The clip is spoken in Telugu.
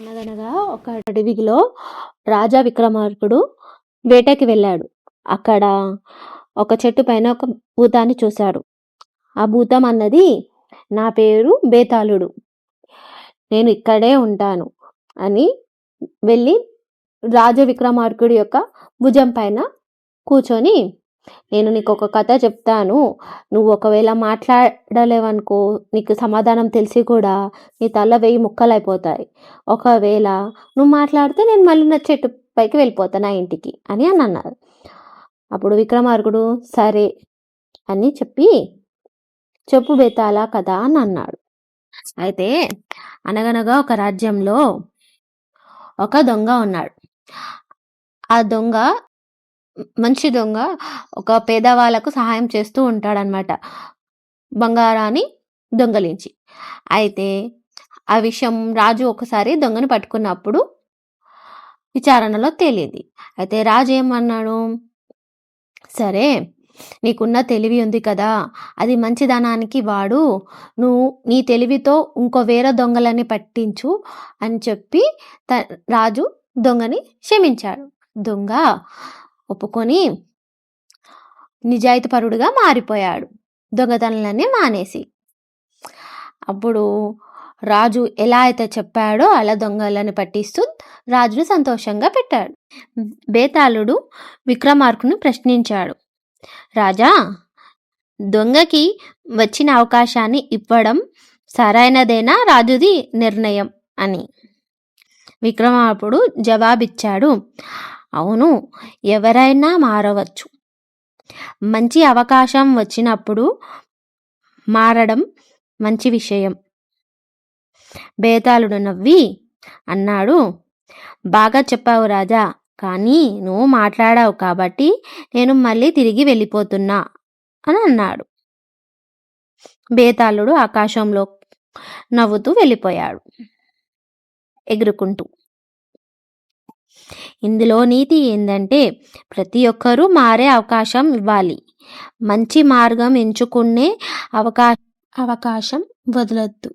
అనగనగా ఒక అడవిలో రాజా విక్రమార్కుడు వేటకి వెళ్ళాడు. అక్కడ ఒక చెట్టు పైన ఒక భూతాన్ని చూశాడు. ఆ భూతం అన్నది, నా పేరు బేతాళుడు, నేను ఇక్కడే ఉంటాను అని వెళ్ళి రాజ విక్రమార్కుడి యొక్క భుజం పైన కూర్చొని, నేను నీకు ఒక కథ చెప్తాను, నువ్వు ఒకవేళ మాట్లాడలేవనుకో, నీకు సమాధానం తెలిసి కూడా నీ తల 1000 ముక్కలైపోతాయి. ఒకవేళ నువ్వు మాట్లాడితే నేను మళ్ళీ నా చెట్టు పైకి వెళ్ళిపోతాను, నా ఇంటికి అని అన్నారు. అప్పుడు విక్రమార్కుడు సరే అని చెప్పి, చెప్పు బేతాళ కథ అని అన్నాడు. అయితే అనగనగా ఒక రాజ్యంలో ఒక దొంగ ఉన్నాడు. ఆ దొంగ మంచి దొంగ, ఒక పేదవాళ్ళకు సహాయం చేస్తూ ఉంటాడనమాట, బంగారాన్ని దొంగలించి. అయితే ఆ విషయం రాజు ఒకసారి దొంగని పట్టుకున్నప్పుడు విచారణలో తేలింది. అయితే రాజు ఏమన్నాడు, సరే నీకున్న తెలివి ఉంది కదా, అది మంచిదనానికి వాడు, నువ్వు నీ తెలివితో ఇంకో వేరే దొంగలని పట్టించు అని చెప్పి రాజు దొంగని క్షమించాడు. దొంగ ఒప్పుకొని నిజాయితీపరుడుగా మారిపోయాడు, దొంగతనాలన్నీ మానేసి. అప్పుడు రాజు ఎలా అయితే చెప్పాడో అలా దొంగలని పట్టిస్తూ రాజును సంతోషంగా పెట్టాడు. బేతాళుడు విక్రమార్కుని ప్రశ్నించాడు, రాజా, దొంగకి వచ్చిన అవకాశాన్ని ఇవ్వడం సరైనదేనా రాజుది నిర్ణయం అని. విక్రమార్కుడు జవాబిచ్చాడు, అవును, ఎవరైనా మారవచ్చు, మంచి అవకాశం వచ్చినప్పుడు మారడం మంచి విషయం. బేతాళుడు నవ్వి అన్నాడు, బాగా చెప్పావు రాజా, కానీ నువ్వు మాట్లాడావు కాబట్టి నేను మళ్ళీ తిరిగి వెళ్ళిపోతున్నా అని అన్నాడు. బేతాళుడు ఆకాశంలో నవ్వుతూ వెళ్ళిపోయాడు, ఎగురుకుంటూ. ఇందులో నీతి ఏంటంటే, ప్రతి ఒక్కరూ మారే అవకాశం ఇవ్వాలి, మంచి మార్గం ఎంచుకునే అవకాశం వదలొద్దు.